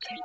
Hey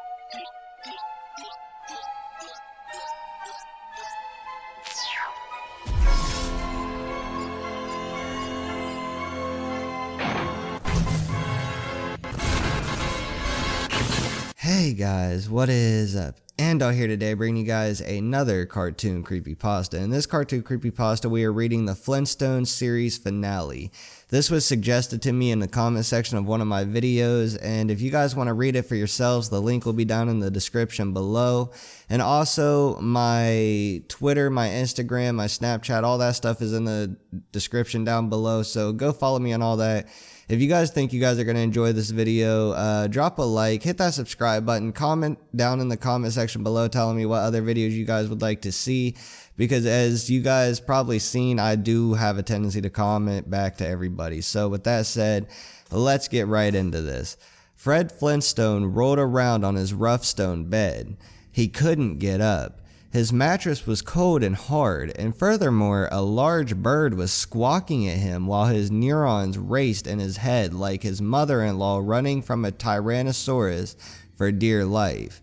guys, what is up? Andaull here today, bringing you guys another cartoon creepypasta. In this cartoon creepypasta, we are reading the Flintstones series finale. This was suggested to me in the comment section of one of my videos, and if you guys want to read it for yourselves, the link will be down in the description below. And also, my Twitter, my Instagram, my Snapchat, all that stuff is in the description down below, so go follow me on all that. If you guys think you guys are going to enjoy this video, drop a like, hit that subscribe button, comment down in the comment section below telling me what other videos you guys would like to see, because as you guys probably seen, I do have a tendency to comment back to everybody. So with that said, let's get right into this. Fred Flintstone rolled around on his rough stone bed. He couldn't get up. His mattress was cold and hard, and furthermore, a large bird was squawking at him while his neurons raced in his head like his mother-in-law running from a Tyrannosaurus for dear life.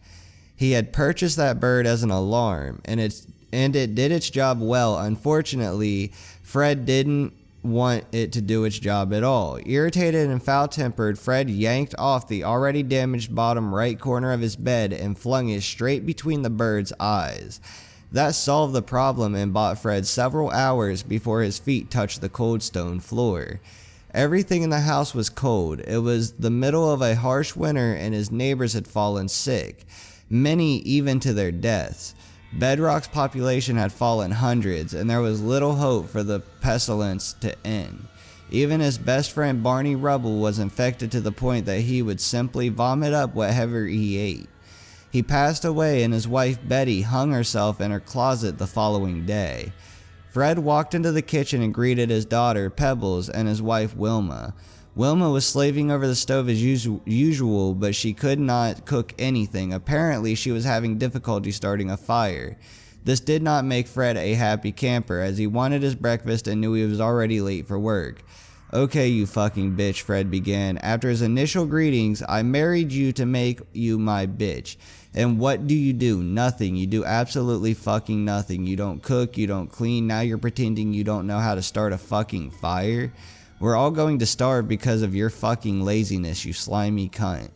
He had purchased that bird as an alarm, and it did its job well. Unfortunately, Fred didn't want it to do its job at all. Irritated and foul-tempered, Fred yanked off the already damaged bottom right corner of his bed and flung it straight between the bird's eyes. That solved the problem and bought Fred several hours before his feet touched the cold stone floor. Everything in the house was cold. It was the middle of a harsh winter and his neighbors had fallen sick, many even to their deaths. Bedrock's population had fallen hundreds, and there was little hope for the pestilence to end. Even his best friend Barney Rubble was infected to the point that he would simply vomit up whatever he ate. He passed away, and his wife Betty hung herself in her closet the following day. Fred walked into the kitchen and greeted his daughter Pebbles and his wife Wilma. Wilma was slaving over the stove as usual, but she could not cook anything. Apparently, she was having difficulty starting a fire. This did not make Fred a happy camper, as he wanted his breakfast and knew he was already late for work. "Okay, you fucking bitch," Fred began. "After his initial greetings, I married you to make you my bitch. And what do? Nothing. You do absolutely fucking nothing. You don't cook, you don't clean, now you're pretending you don't know how to start a fucking fire? We're all going to starve because of your fucking laziness, you slimy cunt."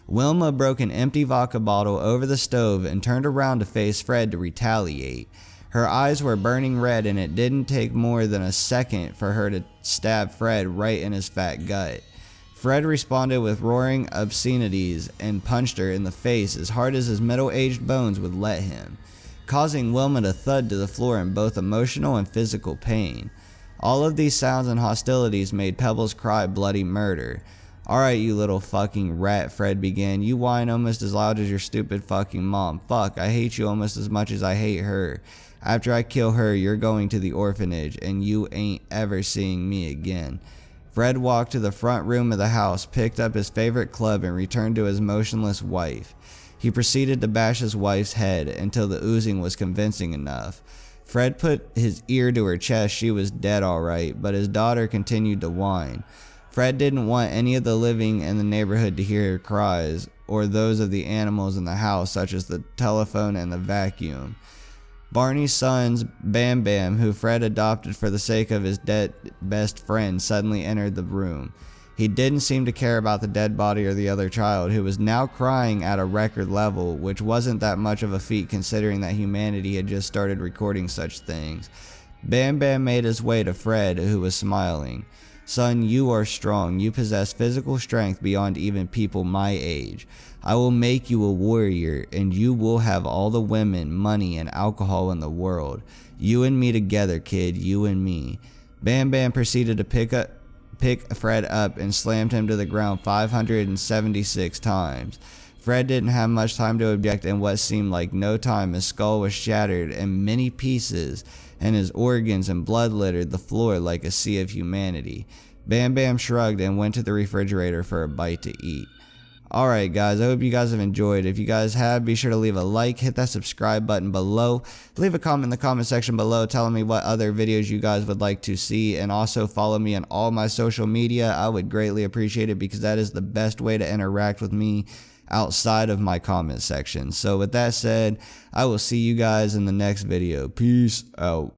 Wilma broke an empty vodka bottle over the stove and turned around to face Fred to retaliate. Her eyes were burning red, and it didn't take more than a second for her to stab Fred right in his fat gut. Fred responded with roaring obscenities and punched her in the face as hard as his middle-aged bones would let him, causing Wilma to thud to the floor in both emotional and physical pain. All of these sounds and hostilities made Pebbles cry bloody murder. "Alright, you little fucking rat," Fred began. "You whine almost as loud as your stupid fucking mom. Fuck, I hate you almost as much as I hate her. After I kill her, you're going to the orphanage, and you ain't ever seeing me again." Fred walked to the front room of the house, picked up his favorite club, and returned to his motionless wife. He proceeded to bash his wife's head until the oozing was convincing enough. Fred put his ear to her chest. She was dead alright, but his daughter continued to whine. Fred didn't want any of the living in the neighborhood to hear her cries, or those of the animals in the house, such as the telephone and the vacuum. Barney's sons, Bam Bam, who Fred adopted for the sake of his dead best friend, suddenly entered the room. He didn't seem to care about the dead body or the other child, who was now crying at a record level, which wasn't that much of a feat considering that humanity had just started recording such things. Bam Bam made his way to Fred, who was smiling. "Son, you are strong. You possess physical strength beyond even people my age. I will make you a warrior, and you will have all the women, money, and alcohol in the world. You and me together, kid, you and me." Bam Bam proceeded to pick Fred up and slammed him to the ground 576 times. Fred didn't have much time to object in what seemed like no time. His skull was shattered in many pieces, and his organs and blood littered the floor like a sea of humanity. Bam Bam shrugged and went to the refrigerator for a bite to eat. Alright guys, I hope you guys have enjoyed. If you guys have, be sure to leave a like, hit that subscribe button below, leave a comment in the comment section below telling me what other videos you guys would like to see, and also follow me on all my social media. I would greatly appreciate it because that is the best way to interact with me outside of my comment section. So with that said, I will see you guys in the next video. Peace out.